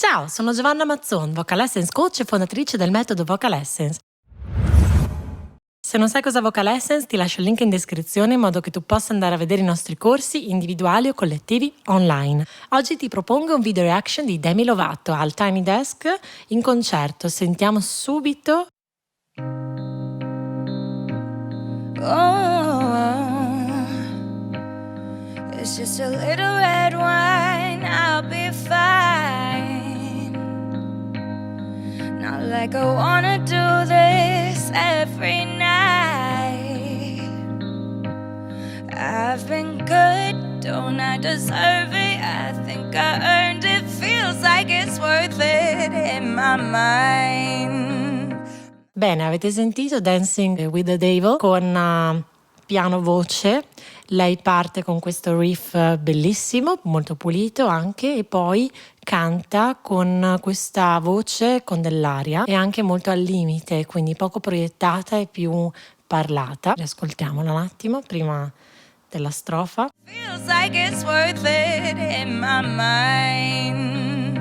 Ciao, sono Giovanna Mazzon, Vocal Essence Coach e fondatrice del metodo Vocal Essence. Se non sai cosa Vocal Essence, ti lascio il link in descrizione in modo che tu possa andare a vedere i nostri corsi individuali o collettivi online. Oggi ti propongo un video reaction di Demi Lovato al Tiny Desk in concerto. Sentiamo subito. It's just a little red wine, I'll be fine. Not like I wanna do this every night. I've been good, don't I deserve it? I think I earned it, feels like it's worth it in my mind. Bene, avete sentito Dancing with the Devil con piano voce. Lei parte con questo riff bellissimo, molto pulito anche, e poi canta con questa voce con dell'aria e anche molto al limite, quindi poco proiettata e più parlata. Riascoltiamola un attimo prima della strofa. Feels like it's worth it in my mind.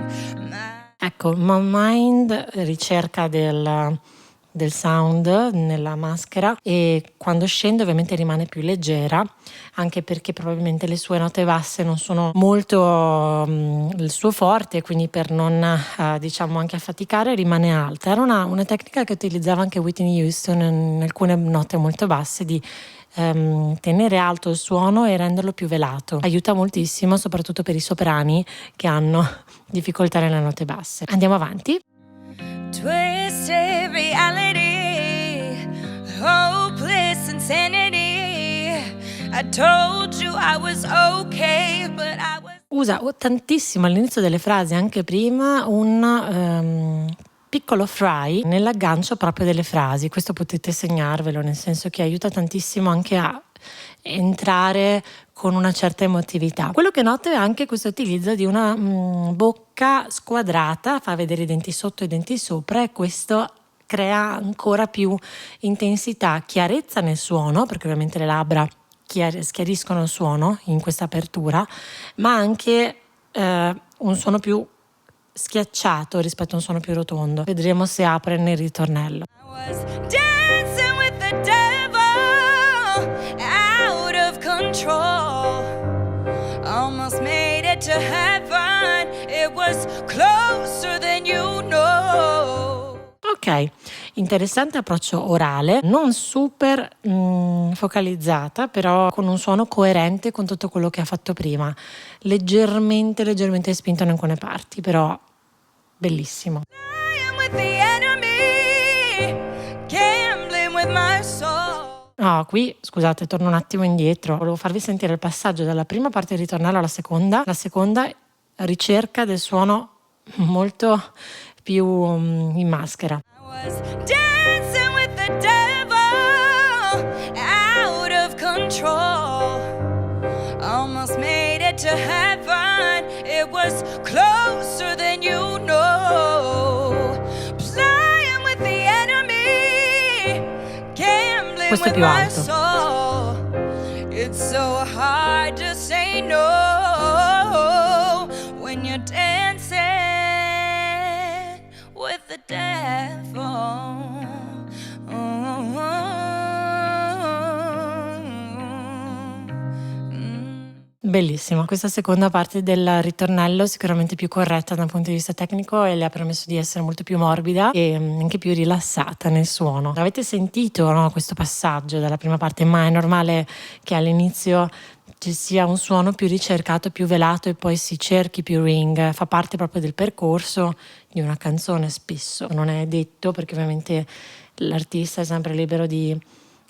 Ecco, My Mind ricerca del sound nella maschera, e quando scende ovviamente rimane più leggera, anche perché probabilmente le sue note basse non sono molto il suo forte, quindi per non diciamo anche affaticare rimane alta. Era una tecnica che utilizzava anche Whitney Houston in alcune note molto basse, di tenere alto il suono e renderlo più velato. Aiuta moltissimo, soprattutto per i soprani che hanno difficoltà nelle note basse. Andiamo avanti. Twisted reality, hopeless insanity. I told you I was okay, but I was... Usa tantissimo all'inizio delle frasi, anche prima, un piccolo fry nell'aggancio proprio delle frasi. Questo potete segnarvelo, nel senso che aiuta tantissimo anche a entrare con una certa emotività. Quello che noto è anche questo utilizzo di una bocca squadrata, fa vedere i denti sotto e i denti sopra, e questo crea ancora più intensità, chiarezza nel suono, perché ovviamente le labbra schiariscono il suono in questa apertura, ma anche un suono più schiacciato rispetto a un suono più rotondo. Vedremo se apre nel ritornello. I was dancing with the devil, out of control. Almost made it to heaven, it was closer than you know. Ok, interessante approccio orale, non super focalizzata, però con un suono coerente con tutto quello che ha fatto prima, leggermente spinto in alcune parti, però bellissimo. Playing with the enemy, gambling with my soul. No, qui scusate, torno un attimo indietro, volevo farvi sentire il passaggio dalla prima parte del ritornello alla seconda. La seconda ricerca del suono molto più in maschera. I was dancing with the devil, out of control. Almost made it to heaven, it was closer than you know. Playing with the enemy, gambling Questo è with più my alto. soul. It's so hard to say no when you're dancing with the devil. Bellissimo, questa seconda parte del ritornello sicuramente più corretta dal punto di vista tecnico, e le ha permesso di essere molto più morbida e anche più rilassata nel suono. Avete sentito, no, questo passaggio dalla prima parte, ma è normale che all'inizio ci sia un suono più ricercato, più velato, e poi si cerchi più ring. Fa parte proprio del percorso di una canzone, spesso non è detto, perché ovviamente l'artista è sempre libero di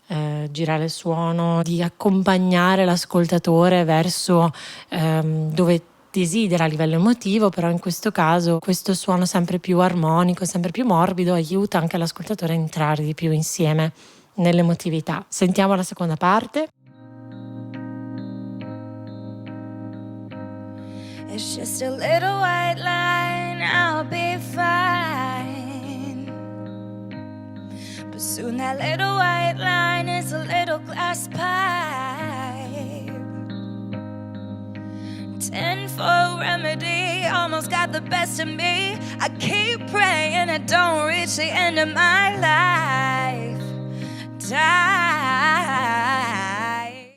girare il suono, di accompagnare l'ascoltatore verso dove desidera a livello emotivo, però in questo caso questo suono sempre più armonico, sempre più morbido, aiuta anche l'ascoltatore a entrare di più insieme nell'emotività. Sentiamo la seconda parte. It's just a little white line, I'll be fine. But soon that little white line is a little glass pipe. 10 for remedy, almost got the best of me. I keep praying I don't reach the end of my life.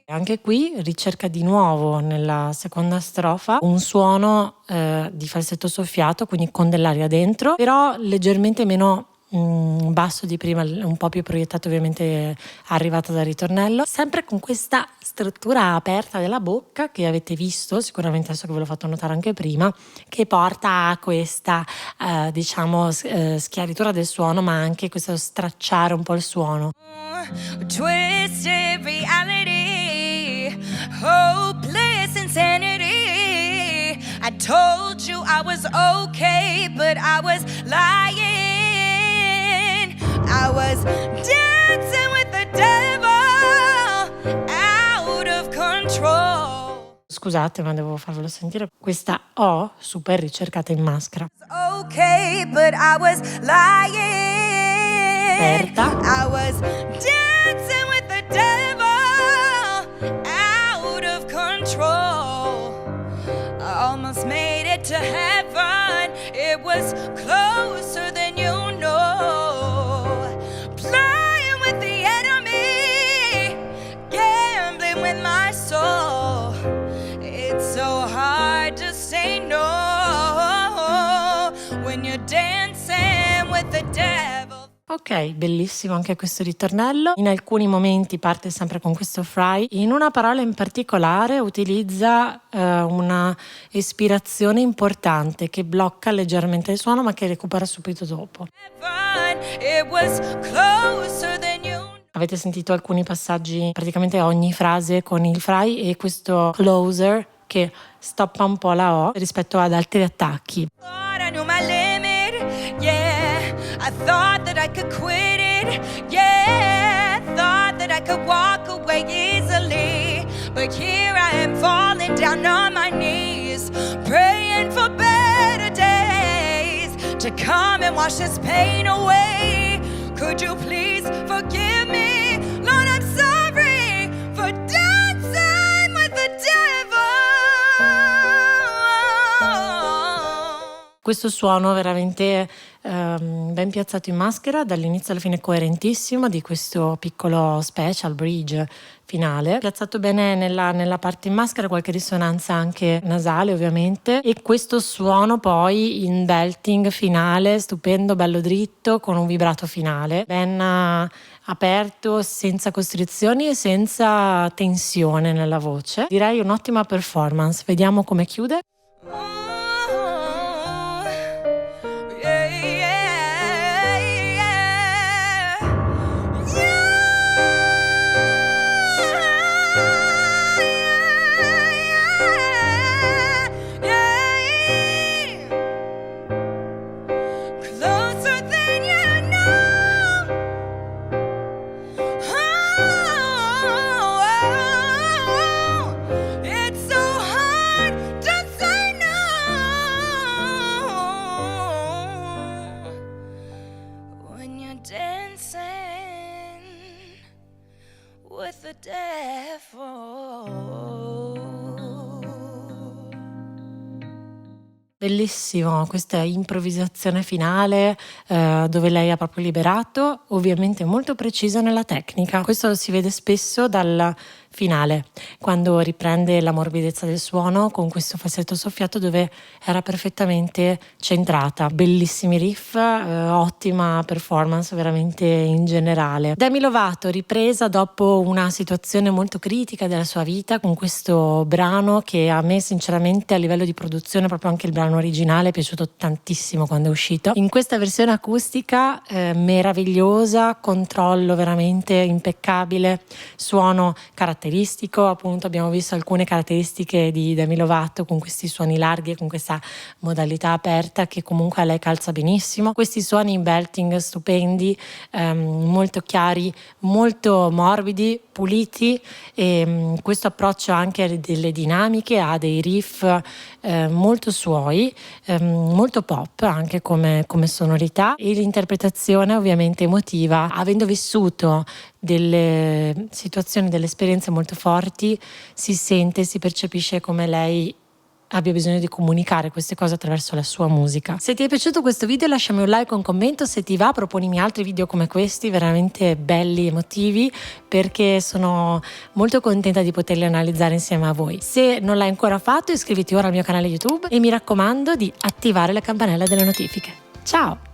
Anche qui ricerca di nuovo nella seconda strofa un suono di falsetto soffiato, quindi con dell'aria dentro, però leggermente meno basso di prima, un po' più proiettato, ovviamente arrivato dal ritornello, sempre con questa struttura aperta della bocca che avete visto sicuramente, adesso che ve l'ho fatto notare anche prima, che porta a questa schiaritura del suono, ma anche questo stracciare un po' il suono. Twisted reality, hopeless insanity. I told you I was okay, but I was lying. I was dancing with the devil, out of control. Scusate, ma devo farvelo sentire. Questa O super ricercata in maschera. Okay, but I was lying. Aperta. I was dancing with the devil, out of control. I almost made it to heaven. It was closer than you know. Playing with the enemy, gambling with my soul. It's so hard to say no when you're dancing with the devil. Ok, bellissimo anche questo ritornello. In alcuni momenti parte sempre con questo fry. In una parola in particolare utilizza una espirazione importante che blocca leggermente il suono, ma che recupera subito dopo. Avete sentito alcuni passaggi, praticamente ogni frase con il fry e questo closer che stoppa un po' la O rispetto ad altri attacchi. I thought that I could quit it, yeah, thought that I could walk away easily, but here I am falling down on my knees, praying for better days to come and wash this pain away. Could you please forgive me, Lord, I'm sorry for dancing with the devil. Questo suono veramente ben piazzato in maschera, dall'inizio alla fine coerentissimo di questo piccolo special bridge finale, piazzato bene nella parte in maschera, qualche risonanza anche nasale ovviamente, e questo suono poi in belting finale stupendo, bello dritto, con un vibrato finale ben aperto, senza costrizioni e senza tensione nella voce. Direi un'ottima performance. Vediamo come chiude. The devil. Bellissimo questa improvvisazione finale dove lei ha proprio liberato, ovviamente molto precisa nella tecnica. Questo si vede spesso dal finale, quando riprende la morbidezza del suono con questo falsetto soffiato dove era perfettamente centrata. Bellissimi riff, ottima performance veramente in generale. Demi Lovato ripresa dopo una situazione molto critica della sua vita con questo brano che a me sinceramente a livello di produzione, proprio anche il brano originale, è piaciuto tantissimo quando è uscito. In questa versione acustica meravigliosa, controllo veramente impeccabile, suono caratteristico, appunto abbiamo visto alcune caratteristiche di Demi Lovato con questi suoni larghi e con questa modalità aperta che comunque a lei calza benissimo. Questi suoni in belting stupendi, molto chiari, molto morbidi, puliti, e questo approccio anche delle dinamiche ha dei riff molto suoi, molto pop anche come sonorità, e l'interpretazione ovviamente emotiva. Avendo vissuto delle situazioni, delle esperienze molto forti, si sente, si percepisce come lei abbia bisogno di comunicare queste cose attraverso la sua musica. Se ti è piaciuto questo video lasciami un like o un commento, se ti va proponimi altri video come questi veramente belli, emotivi, perché sono molto contenta di poterli analizzare insieme a voi. Se non l'hai ancora fatto iscriviti ora al mio canale YouTube e mi raccomando di attivare la campanella delle notifiche. Ciao!